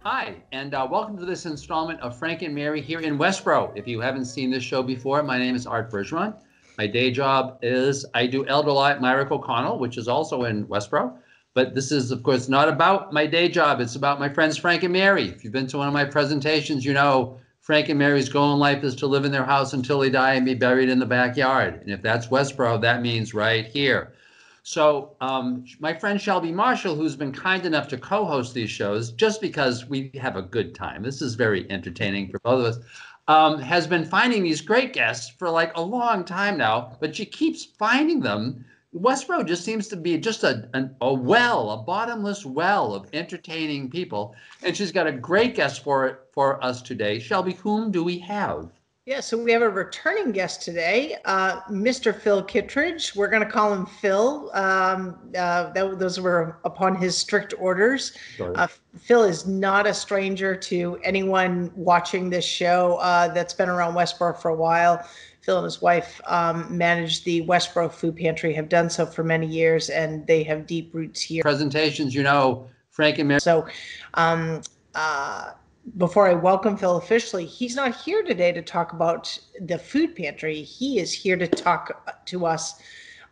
Hi, and welcome to this installment of Frank and Mary here in Westboro. If you haven't seen this show before, my name is Art Bergeron. My day job is I do Elder Law at Myrick O'Connell, which is also in Westboro. But this is, of course, not about my day job. It's about my friends Frank and Mary. If you've been to one of my presentations, you know Frank and Mary's goal in life is to live in their house until they die and be buried in the backyard. And if that's Westboro, that means right here. So my friend Shelby Marshall, who's been kind enough to co-host these shows, just because we have a good time, this is very entertaining for both of us, has been finding these great guests for like a long time now, but she keeps finding them. Westboro just seems to be just a well, a bottomless well of entertaining people. And she's got a great guest for us today. Shelby, whom do we have? Yeah, so we have a returning guest today, Mr. Phil Kittredge. We're going to call him Phil. Those were upon his strict orders. Phil is not a stranger to anyone watching this show that's been around Westboro for a while. Phil and his wife manage the Westboro Food Pantry, have done so for many years, and they have deep roots here. Presentations, you know, Frank and Mary. So, before I welcome Phil officially, he's not here today to talk about the food pantry. He is here to talk to us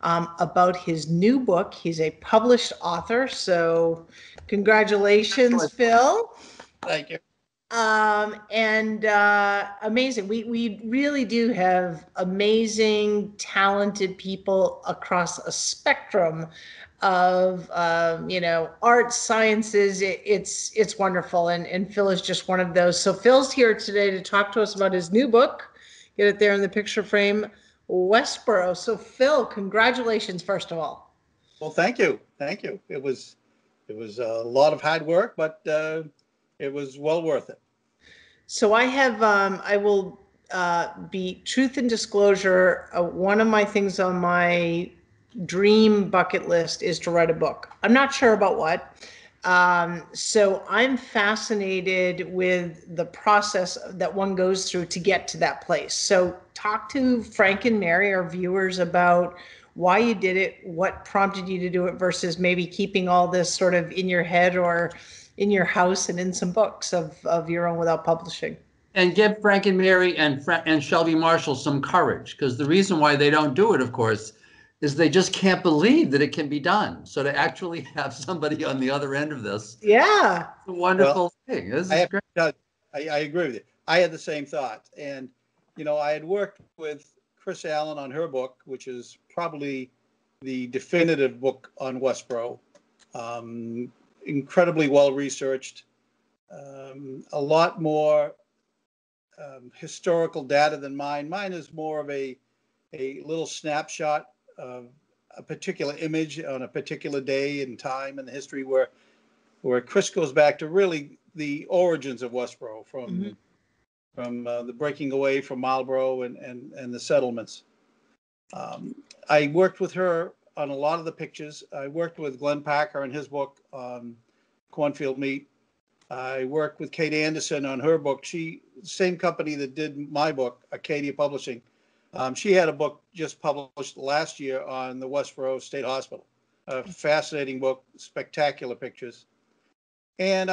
about his new book. He's a published author, so congratulations, Phil. Thank you. Amazing. We really do have amazing, talented people across a spectrum of arts, sciences. It's wonderful, and Phil is just one of those. So Phil's here today to talk to us about his new book. Get it there in the picture frame, Westboro. So Phil, congratulations first of all. Well, thank you. It was a lot of hard work, but it was well worth it. So I will be truth and disclosure. One of my things on my dream bucket list is to write a book. I'm not sure about what. So I'm fascinated with the process that one goes through to get to that place. So talk to Frank and Mary, our viewers, about why you did it, what prompted you to do it versus maybe keeping all this sort of in your head or in your house and in some books of your own without publishing. And give Frank and Mary and Shelby Marshall some courage, because the reason why they don't do it, of course, is they just can't believe that it can be done. So to actually have somebody on the other end of this, yeah, it's a wonderful thing. This is great. I agree with you. I had the same thought. And, I had worked with Chris Allen on her book, which is probably the definitive book on Westboro. Incredibly well researched, a lot more historical data than mine. Mine is more of a little snapshot of a particular image on a particular day and time in the history, where Chris goes back to really the origins of Westboro from the breaking away from Marlboro and the settlements. I worked with her on a lot of the pictures. I worked with Glenn Packer on his book on cornfield meat. I worked with Kate Anderson on her book. Same company that did my book, Acadia Publishing. She had a book just published last year on the Westboro State Hospital. A fascinating book, spectacular pictures. And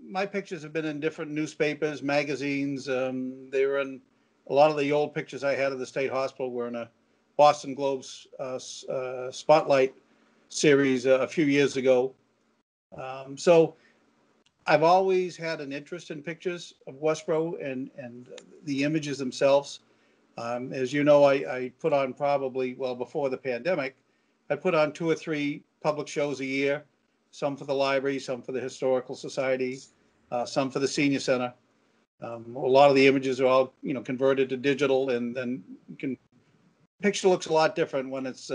my pictures have been in different newspapers, magazines. They were in a lot of the old pictures I had of the State Hospital were in a Boston Globe's Spotlight series a few years ago. So I've always had an interest in pictures of Westboro and the images themselves. As you know, I put on before the pandemic, I put on 2 or 3 public shows a year, some for the library, some for the Historical Society, some for the Senior Center. A lot of the images are all, converted to digital, and then picture looks a lot different when it's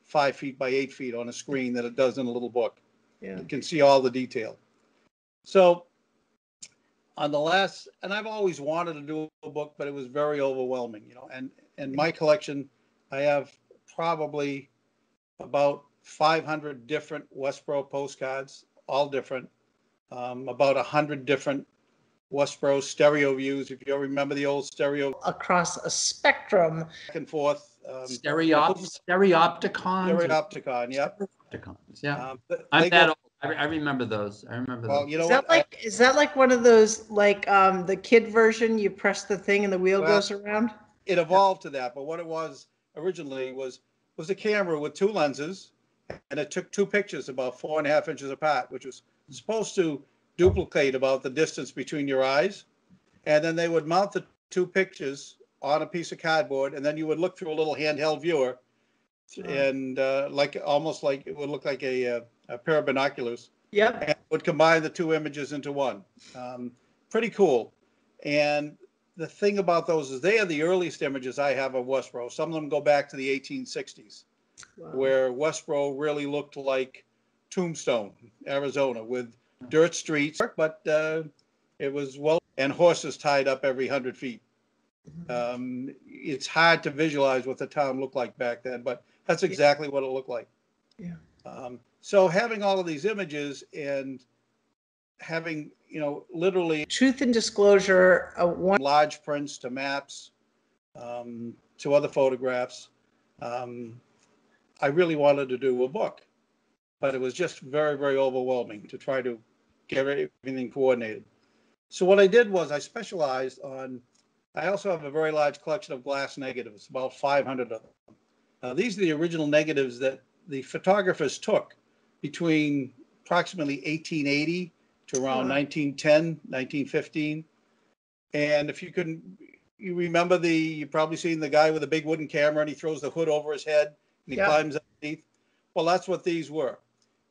5 feet by 8 feet on a screen than it does in a little book. Yeah. You can see all the detail. So on the last, and I've always wanted to do a book, but it was very overwhelming, and my collection, I have probably about 500 different Westboro postcards, all different, about 100 different Westboro stereo views, if you remember the old stereo. Across a spectrum. Back and forth. Stereopticons. Stereopticon, yep. Stereopticons, yeah. I'm that old. I remember those. I remember Well, those. you know what? Is that like one of those, like the kid version, you press the thing and the wheel Well, goes around? it evolved to that, but what it was originally was a camera with two lenses, and it took two pictures about 4.5 inches apart, which was supposed to duplicate about the distance between your eyes. And then they would mount the two pictures on a piece of cardboard, and then you would look through a little handheld viewer, and like almost like it would look like a pair of binoculars, Yep. and would combine the two images into one. Pretty cool. And the thing about those is they are the earliest images I have of Westboro. Some of them go back to the 1860s, Wow. where Westboro really looked like Tombstone, Arizona, with dirt streets, but it was and horses tied up every 100 feet. It's hard to visualize what the town looked like back then, but that's exactly what it looked like. Yeah. So having all of these images and having, literally Truth and disclosure, large prints to maps, to other photographs, I really wanted to do a book, but it was just very, very overwhelming to try to get everything coordinated. So what I did was I also have a very large collection of glass negatives, about 500 of them. Now, these are the original negatives that the photographers took between approximately 1880 to around 1910, 1915. And if you remember you've probably seen the guy with a big wooden camera and he throws the hood over his head and he climbs underneath. Well, that's what these were.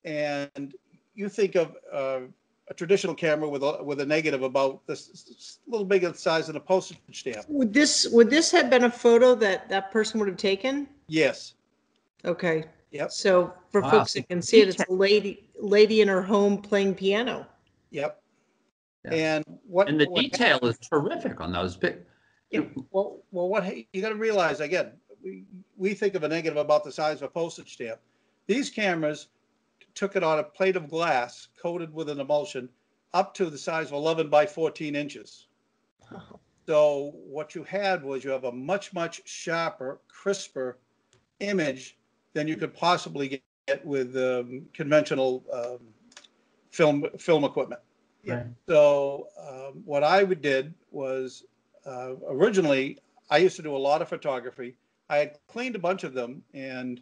And you think of a traditional camera with a negative about this little bigger size than a postage stamp. would this have been a photo that person would have taken? Yes. Okay. Yep. So for folks that can see it, it's a lady in her home playing piano. Yep. Yeah. And the detail is terrific on those big. Yeah. Well, what you got to realize again, we think of a negative about the size of a postage stamp. These cameras took it on a plate of glass coated with an emulsion up to the size of 11 by 14 inches. Oh. So what you had was you have a much, much sharper, crisper image than you could possibly get with conventional film equipment. Yeah. So what I did was originally I used to do a lot of photography. I had cleaned a bunch of them and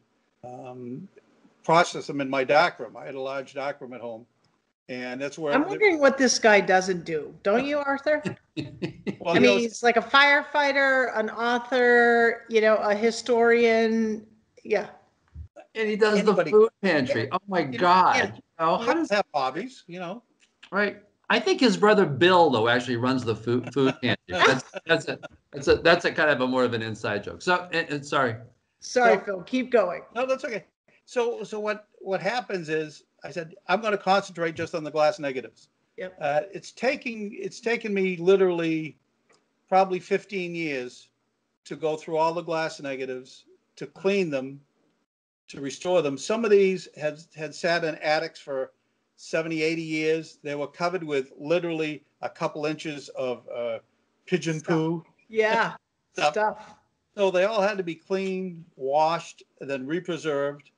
processed them in my darkroom. I had a large darkroom at home, and that's where I'm wondering what this guy doesn't do. Don't you, Arthur? Well, I mean, he's like a firefighter, an author, a historian. Yeah. And he does the food pantry. Yeah. Oh my God. How does have hobbies, Right. I think his brother Bill, though, actually runs the food pantry. That's a kind of a more of an inside joke. So, sorry. Sorry, Phil. Keep going. No, that's okay. So what happens is I said I'm going to concentrate just on the glass negatives. Yep. It's taken me literally probably 15 years to go through all the glass negatives, to clean them, to restore them. Some of these had sat in attics for 70, 80 years. They were covered with literally a couple inches of pigeon poo. Yeah, stuff. So they all had to be cleaned, washed, and then represerved,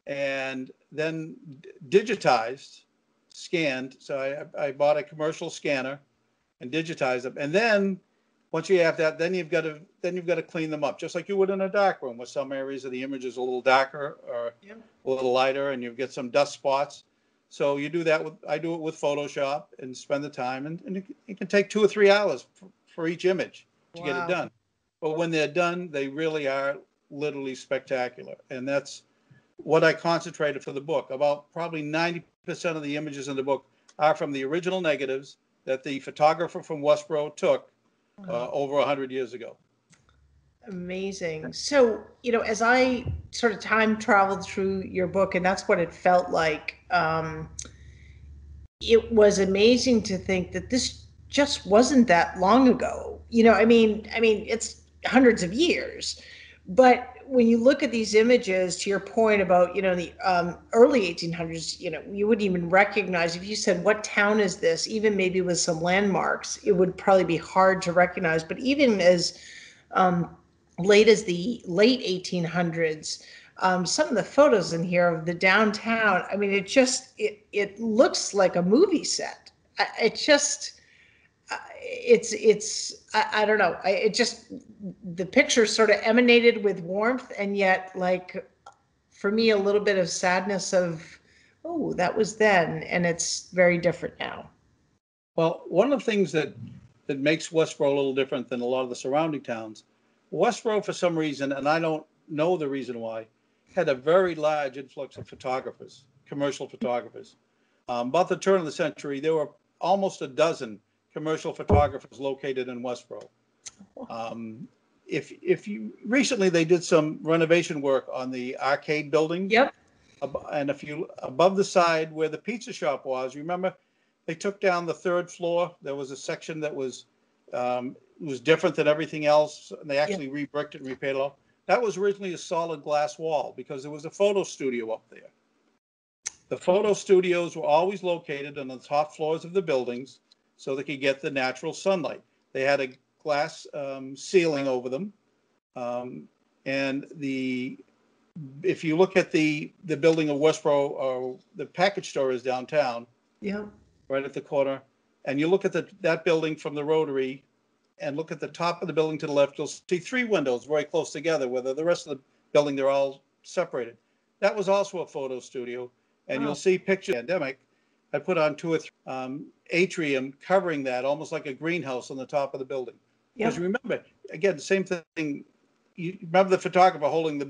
and then digitized, scanned. So I bought a commercial scanner and digitized them. And then once you have that, then you've got to clean them up, just like you would in a dark room, where some areas of the image is a little darker or a little lighter, and you get some dust spots. So you do that I do it with Photoshop and spend the time, and it can take 2 or 3 hours for each image to get it done. But when they're done, they really are literally spectacular. And that's what I concentrated for the book. About probably 90% of the images in the book are from the original negatives that the photographer from Westboro took over 100 years ago. Amazing. So, as I sort of time traveled through your book, and that's what it felt like, it was amazing to think that this just wasn't that long ago. I mean, it's hundreds of years, but when you look at these images, to your point about, the early 1800s, you wouldn't even recognize, if you said, what town is this? Even maybe with some landmarks, it would probably be hard to recognize. But even as late as the late 1800s, some of the photos in here of the downtown. I mean, it looks like a movie set. It just, I don't know. It just, the picture sort of emanated with warmth, and yet, like, for me, a little bit of sadness of, oh, that was then, and it's very different now. Well, one of the things that makes Westboro a little different than a lot of the surrounding towns, Westboro, for some reason, and I don't know the reason why, had a very large influx of photographers, commercial photographers. About the turn of the century, there were almost a dozen commercial photographers located in Westboro. If you recently, they did some renovation work on the arcade building. Yep. And if you above the side where the pizza shop was, remember they took down the third floor. There was a section that was different than everything else, and they actually re-bricked it and repainted it all. That was originally a solid glass wall because there was a photo studio up there. The photo studios were always located on the top floors of the buildings so they could get the natural sunlight. They had a glass ceiling over them, and if you look at the building of Westboro, or the package store is downtown, right at the corner, and you look at that building from the Rotary, and look at the top of the building to the left, you'll see three windows very close together, where the rest of the building, they're all separated. That was also a photo studio, and you'll see pictures of the pandemic. I put on 2 or 3 atrium covering that, almost like a greenhouse on the top of the building. Because remember, again, the same thing. You remember the photographer holding the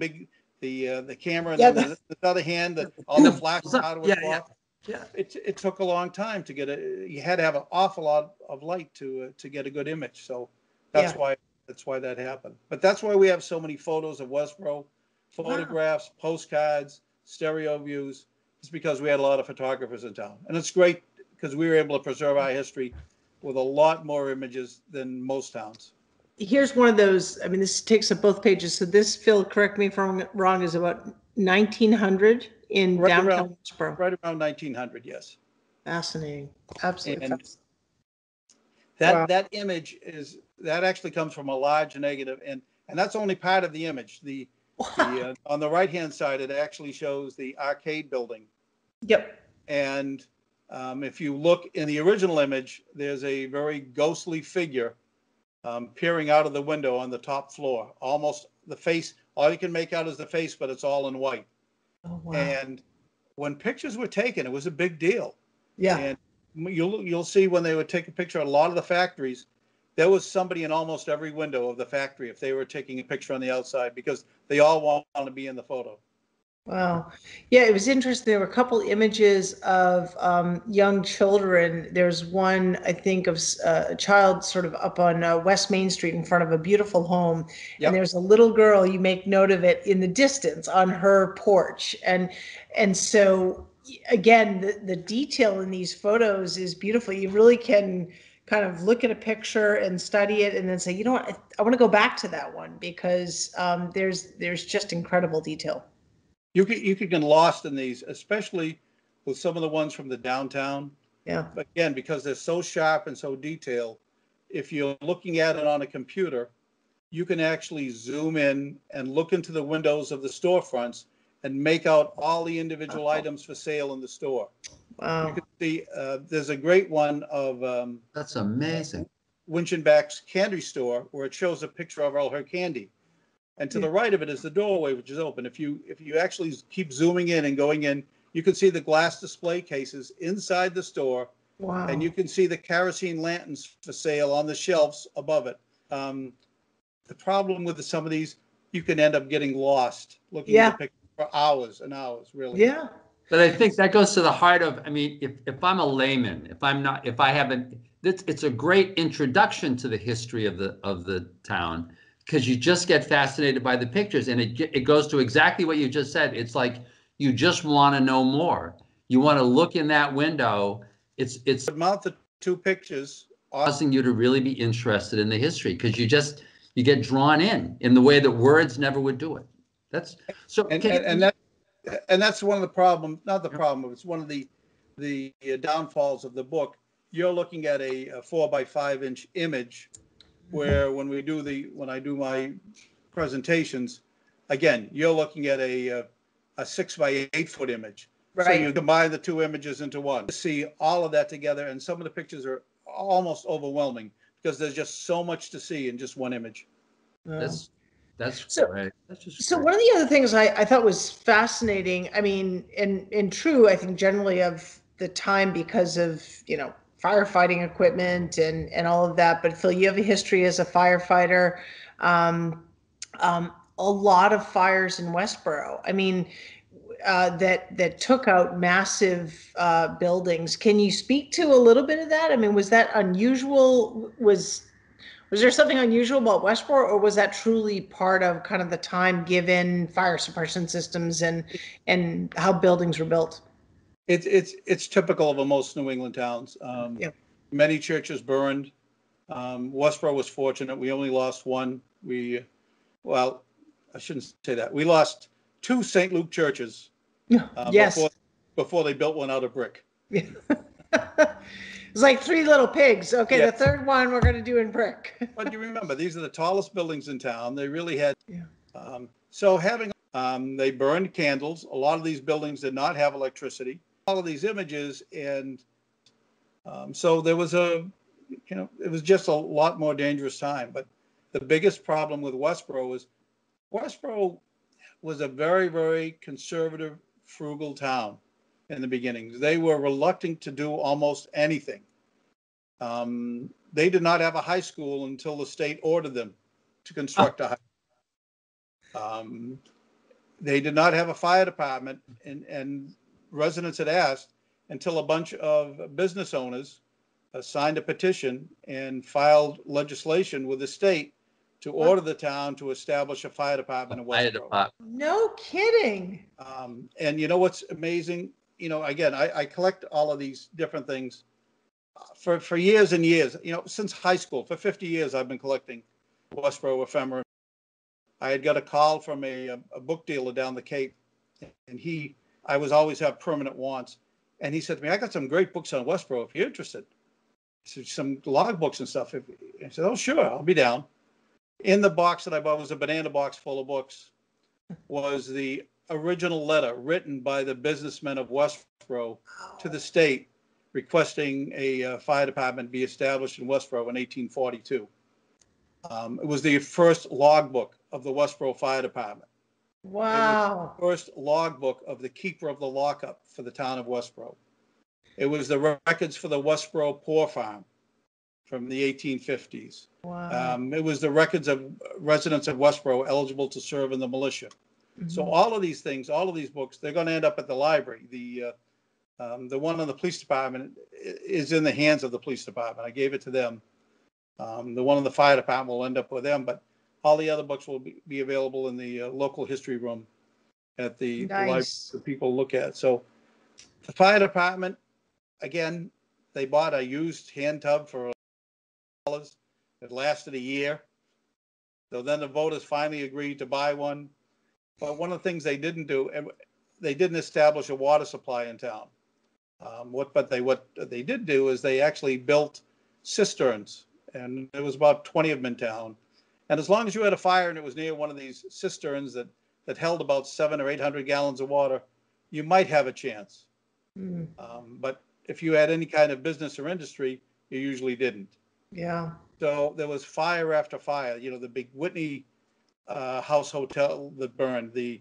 camera, and then the other hand, that all the flash powder was off. Yeah. It took a long time to get you had to have an awful lot of light to get a good image. So that's why that happened. But that's why we have so many photos of Westboro, photographs, postcards, stereo views. It's because we had a lot of photographers in town. And it's great because we were able to preserve our history with a lot more images than most towns. Here's one of those. I mean, this takes up both pages. So this, Phil, correct me if I'm wrong, is about 1900 in downtown Westboro. Right around 1900, yes. Fascinating. Absolutely and fascinating. That image that actually comes from a large negative, and that's only part of the image. On the right-hand side, it actually shows the arcade building. Yep. And if you look in the original image, there's a very ghostly figure peering out of the window on the top floor. Almost the face, all you can make out is the face, but it's all in white. Oh, wow. And when pictures were taken, it was a big deal. Yeah. And you'll see when they would take a picture at a lot of the factories, there was somebody in almost every window of the factory if they were taking a picture on the outside, because they all want to be in the photo. Wow. Yeah, it was interesting. There were a couple images of young children. There's one, I think, of a child sort of up on West Main Street in front of a beautiful home. Yep. And there's a little girl, you make note of it, in the distance on her porch. And so, again, the detail in these photos is beautiful. You really can kind of look at a picture and study it and then say, you know what, I want to go back to that one, because there's just incredible detail. You could get lost in these, especially with some of the ones from the downtown. Yeah. But again, because they're so sharp and so detailed, if you're looking at it on a computer, you can actually zoom in and look into the windows of the storefronts and make out all the individual items for sale in the store. Wow. You can see there's a great one of that's amazing. Winchenbach's candy store, where it shows a picture of all her candy. And to the right of it is the doorway, which is open. If you actually keep zooming in and going in, you can see the glass display cases inside the store. Wow. And you can see the kerosene lanterns for sale on the shelves above it. The problem with some of these, you can end up getting lost looking at the picture for hours and hours, really. Yeah. But I think that goes to the heart of, I mean, if I'm a layman, it's a great introduction to the history of the town, because you just get fascinated by the pictures, and it goes to exactly what you just said. It's like you just want to know more. You want to look in that window. It's mount the 2 pictures, causing you to really be interested in the history, because you get drawn in the way that words never would do it. That's so. And that's one of the problems. Not the problem. It's one of the downfalls of the book. You're looking at a 4 by 5 inch image, where when I do my presentations, again, you're looking at a 6 by 8 foot image. Right. So you combine the two images into one. You see all of that together, and some of the pictures are almost overwhelming because there's just so much to see in just one image. That's So- great. That's just So great. one of the other things I thought was fascinating, I mean, and true, I think generally of the time because of, firefighting equipment and all of that. But Phil, you have a history as a firefighter. Um, a lot of fires in Westboro. I mean, that took out massive buildings. Can you speak to a little bit of that? I mean, was that unusual? Was there something unusual about Westboro, or was that truly part of kind of the time given fire suppression systems and how buildings were built? It's typical of most New England towns. Yeah. Many churches burned. Westboro was fortunate. We only lost one. Well, I shouldn't say that. We lost two St. Luke churches Yes. before they built one out of brick. It's like Three Little Pigs. Okay, Yeah. the third one we're going to do in brick. But you remember, these are the tallest buildings in town. They really had. Yeah. So they burned candles. A lot of these buildings did not have electricity. All of these images, and so there was it was just a lot more dangerous time. But the biggest problem with Westboro was a very, very conservative, frugal town in the beginnings. They were reluctant to do almost anything. They did not have a high school until the state ordered them to construct a high school. They did not have a fire department, and residents had asked until a bunch of business owners signed a petition and filed legislation with the state to order the town to establish a fire department in Westboro. No kidding. And you know what's amazing? Again, I collect all of these different things for years and years. Since high school, for 50 years, I've been collecting Westboro ephemera. I had got a call from a book dealer down the Cape, and I was always have permanent wants. And he said to me, "I got some great books on Westboro if you're interested." So some log books and stuff. I said, "Oh, sure, I'll be down." In the box that I bought was a banana box full of books, was the original letter written by the businessmen of Westboro to the state requesting a fire department be established in Westboro in 1842. It was the first logbook of the Westboro Fire Department. Wow. It was the first logbook of the keeper of the lockup for the town of Westboro. It was the records for the Westboro Poor Farm from the 1850s. Wow. It was the records of residents of Westboro eligible to serve in the militia. Mm-hmm. So all of these things, all of these books, they're going to end up at the library. The one on the police department is in the hands of the police department. I gave it to them. The one on the fire department will end up with them, but all the other books will be available in the local history room at the library for people to look at. So the fire department, again, they bought a used hand tub for $1. It lasted a year. So then the voters finally agreed to buy one. But one of the things they didn't do, they didn't establish a water supply in town. What they did do is they actually built cisterns, and there was about 20 of them in town. And as long as you had a fire and it was near one of these cisterns that held about 700 or 800 gallons of water, you might have a chance. Mm. But if you had any kind of business or industry, you usually didn't. Yeah. So there was fire after fire. The big Whitney House Hotel that burned, the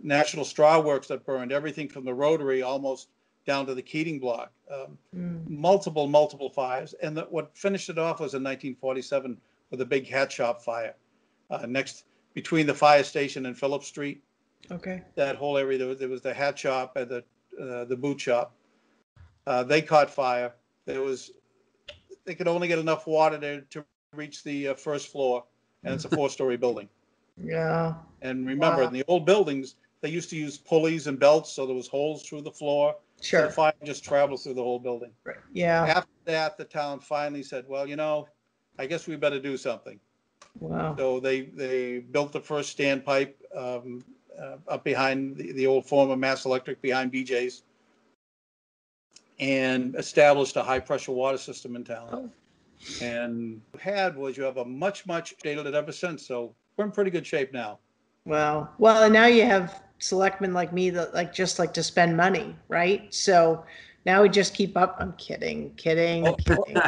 National Straw Works that burned, everything from the Rotary almost down to the Keating Block. Multiple fires. And what finished it off was in 1947 with a big hat shop fire next between the fire station and Phillip Street. Okay. That whole area, there was the hat shop and the boot shop. They caught fire. They could only get enough water to reach the first floor, and it's a 4-story building. Yeah. And remember, in the old buildings, they used to use pulleys and belts, so there was holes through the floor. Sure. So the fire just traveled through the whole building. Right. Yeah. After that, the town finally said, well, I guess we better do something. Wow. So they built the first standpipe up behind the old former Mass Electric behind BJ's, and established a high-pressure water system in town. Oh. And you have a much dated it ever since. So we're in pretty good shape now. Well, and now you have selectmen like me that just like to spend money, right? So now we just keep up. I'm kidding, kidding, Oh, kidding.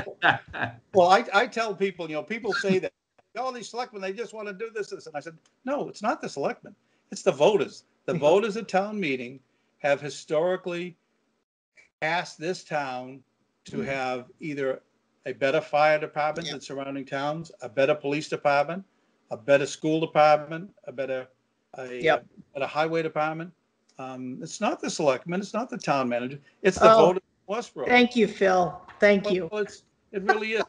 well, I tell people, people say that, oh, these selectmen, they just want to do this. And I said, no, it's not the selectmen. It's the voters. The voters at town meeting have historically asked this town to have either a better fire department than surrounding towns, a better police department, a better school department, a better highway department. It's not the selectmen, it's not the town manager, it's the Oh, voters of Westboro. thank you, Phil. Thank Well, you. it really is,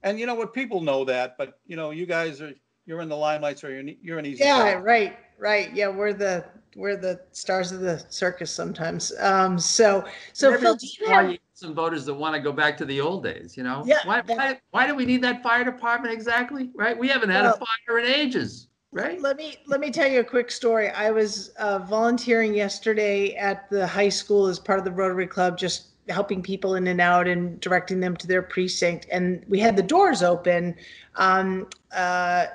and you know what, people know that, but you guys you're in the limelight, so you're an easy Yeah, target. right. Yeah, we're the stars of the circus sometimes. So Maybe Phil, do that's you why have? you get some voters that want to go back to the old days, Yeah, Why, that. why do we need that fire department exactly, right? We haven't had a Well, fire in ages, right? let me tell you a quick story. I was volunteering yesterday at the high school as part of the Rotary Club, just helping people in and out and directing them to their precinct. And we had the doors open, um, uh,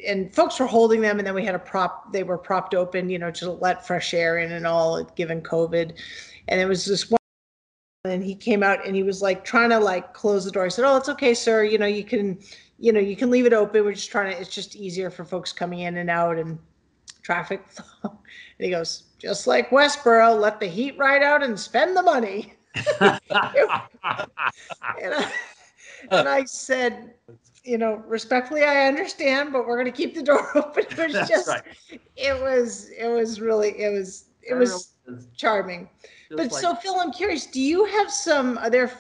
and folks were holding them. And then we had a prop; they were propped open, to let fresh air in and all, given COVID. And it was this one. And he came out and he was like trying to close the door. I said, "Oh, it's okay, sir. You can leave it open. We're just trying to. It's just easier for folks coming in and out and traffic flow." And he goes, "Just like Westboro, let the heat right out and spend the money." And I, and I said, respectfully, I understand, but we're going to keep the door open. It was That's just, right. it That really was is charming. just But like so, Phil, I'm curious, are there,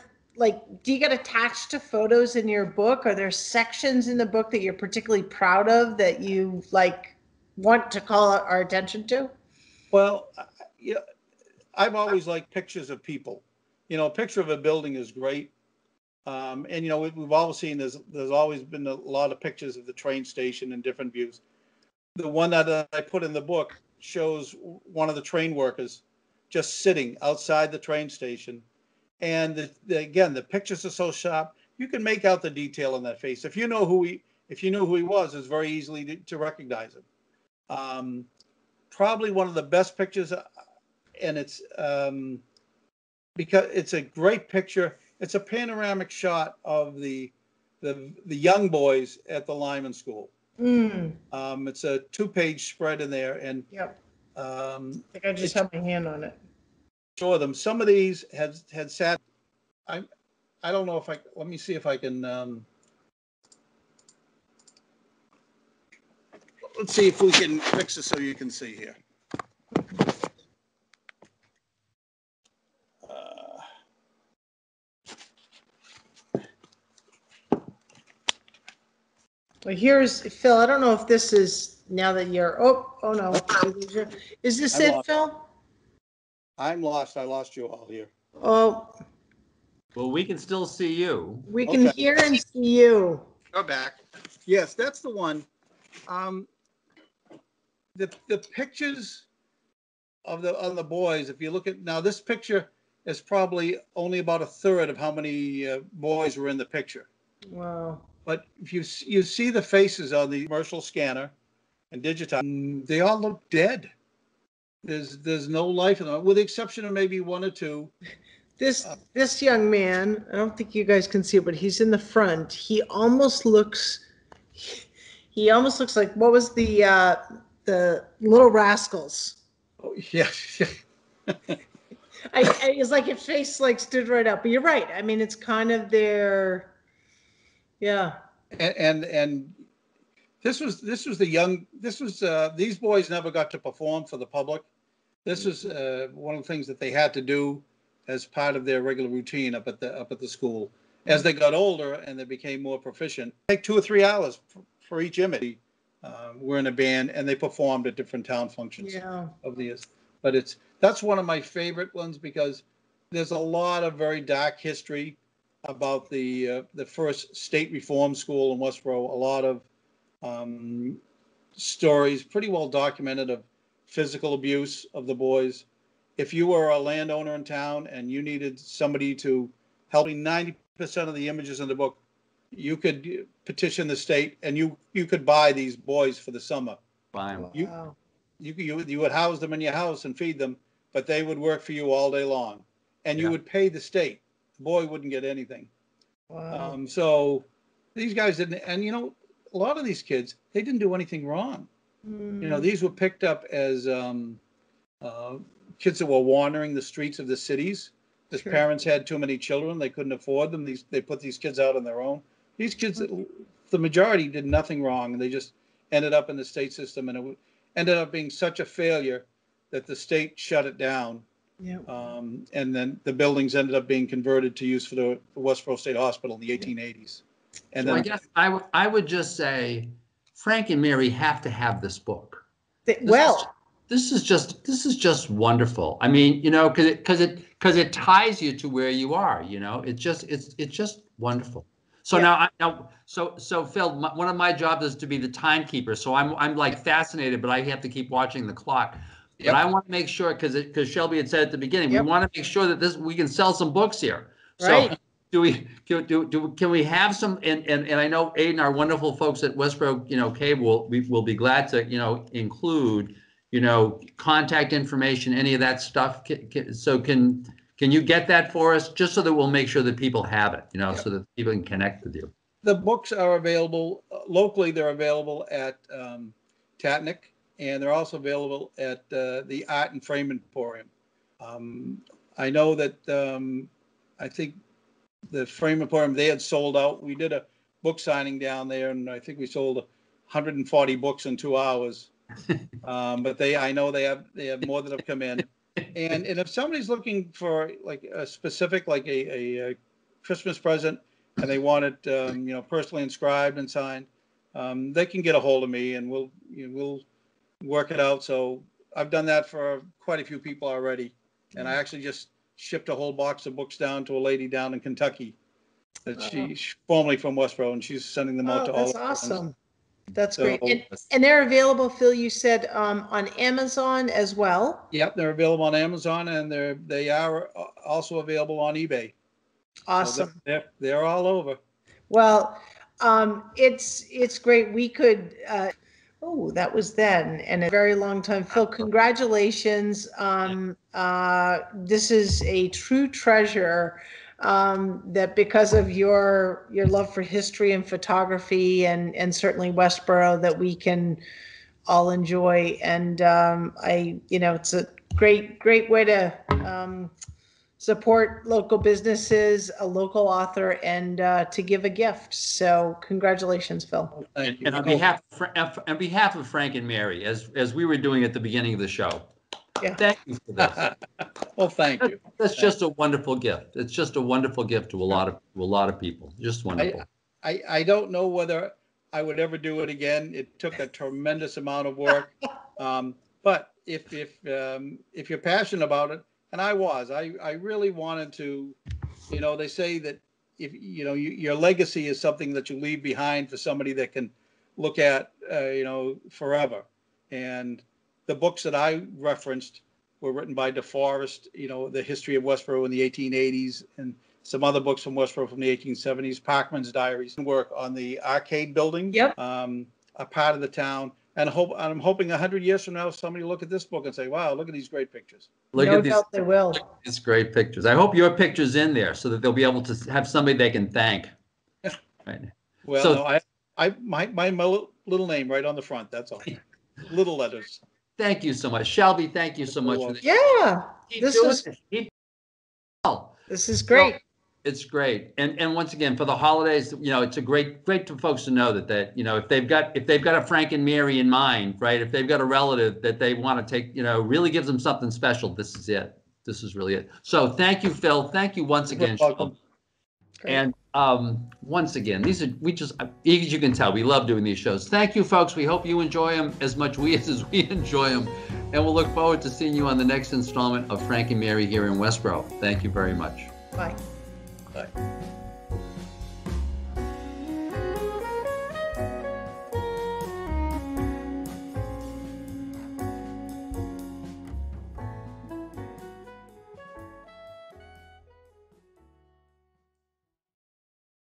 do you get attached to photos in your book? Are there sections in the book that you're particularly proud of that you want to call our attention to? Well, yeah, I've always liked pictures of people. A picture of a building is great. And we've all seen there's always been a lot of pictures of the train station and different views. The one that I put in the book shows one of the train workers just sitting outside the train station. And again, the pictures are so sharp, you can make out the detail in that face. If you know who he was, it's very easily to recognize him. Probably one of the best pictures, and it's because it's a great picture. It's a panoramic shot of the young boys at the Lyman School. Mm, It's a 2-page spread in there, and yep. I think I just it's have my hand on it. show them. Some of these had sat. I don't know if I. Let me see if I can. Let's see if we can fix it so you can see here. Well, here's Phil. I don't know if this is now that you're. Oh no. Is this I'm it, lost. Phil? I'm lost. I lost you all here. Oh, well, we can still see you. we can Okay, hear and see you. go back. Yes, that's the one. Um, the pictures of the boys. If you look at now, this picture is probably only about a third of how many boys were in the picture. Wow. But if you see the faces on the commercial scanner and digitize, they all look dead. There's no life in them, with the exception of maybe one or two. This young man, I don't think you guys can see it, but he's in the front. He almost looks like, what was the Little Rascals? Oh, yeah. It's like his face stood right up. But you're right. I mean, it's kind of their, yeah. and this was these boys never got to perform for the public. This was one of the things that they had to do as part of their regular routine up at the school. As they got older and they became more proficient, take 2 or 3 hours for each image. Were in a band and they performed at different town functions Yeah. over the years. But that's one of my favorite ones because there's a lot of very dark history about the first state reform school in Westboro. A lot of stories, pretty well documented, of physical abuse of the boys. If you were a landowner in town and you needed somebody to help, 90% of the images in the book, you could petition the state and you could buy these boys for the summer Fine. Wow. You would house them in your house and feed them, but they would work for you all day long, and you would pay the state. The boy wouldn't get anything. Wow. So these guys didn't, and a lot of these kids, they didn't do anything wrong. These were picked up as kids that were wandering the streets of the cities. His parents had too many children; they couldn't afford them. They put these kids out on their own. These kids, the majority, did nothing wrong, and they just ended up in the state system, and it ended up being such a failure that the state shut it down. Yeah. And then the buildings ended up being converted to use for the Westboro State Hospital in the 1880s. And So then I guess I would just say, Frank and Mary have to have this book. This is just wonderful. I mean, because it ties you to where you are. It's just wonderful. So so Phil, one of my jobs is to be the timekeeper. So I'm like fascinated, but I have to keep watching the clock. But I want to make sure, because Shelby had said at the beginning, we want to make sure that we can sell some books here. So can we have some? And I know Aiden, our wonderful folks at Westboro, Cable, will be glad to include contact information, any of that stuff. So can you get that for us, just so that we'll make sure that people have it, so that people can connect with you. The books are available locally. They're available at Tatnick, and they're also available at the Art and Frame Emporium. I know that I think the Frame Emporium, they had sold out. We did a book signing down there, and I think we sold 140 books in 2 hours. But I know they have more that have come in. And if somebody's looking for like a specific, like a Christmas present, and they want it personally inscribed and signed, they can get a hold of me, and we'll work it out. So I've done that for quite a few people already, and I actually just shipped a whole box of books down to a lady down in Kentucky that she's formerly from Westboro, and she's sending them out to all. That's awesome. That's great. And they're available, Phil, you said, on Amazon as well? Yep, they're available on Amazon, and they are also available on eBay. Awesome. So they're all over. Well, it's great. We could that was then, and a very long time. Phil, congratulations. This is a true treasure. That because of your love for history and photography, and certainly Westboro, that we can all enjoy. And it's a great way to support local businesses, a local author, and to give a gift. So congratulations, Phil. Thank you. And on behalf of Frank and Mary, as we were doing at the beginning of the show, thank you for this. Well, thank you. That's just a wonderful gift. It's just a wonderful gift to a lot of people. Just wonderful. I don't know whether I would ever do it again. It took a tremendous amount of work. But if you're passionate about it, and I really wanted to, they say that if your legacy is something that you leave behind for somebody that can look at, forever. And the books that I referenced were written by DeForest, the history of Westboro in the 1880s, and some other books from Westboro from the 1870s, Parkman's Diaries, and work on the arcade building, a part of the town. And I'm hoping 100 years from now, somebody will look at this book and say, wow, look at these great pictures. No doubt they will. It's great pictures. I hope your picture's in there so that they'll be able to have somebody they can thank. Right. Well, so, no, my little name right on the front, that's all. Little letters. Thank you so much. Shelby, thank you so much for this. Yeah. This is great. Well, it's great. And once again, for the holidays, it's a great for folks to know that if they've got a Frank and Mary in mind, right? If they've got a relative that they want to take, really gives them something special, this is it. This is really it. So thank you, Phil. Thank you once again, Shelby. And once again, as you can tell, we love doing these shows. Thank you, folks. We hope you enjoy them as much as we enjoy them. And we'll look forward to seeing you on the next installment of Frank and Mary here in Westboro. Thank you very much. Bye. Bye.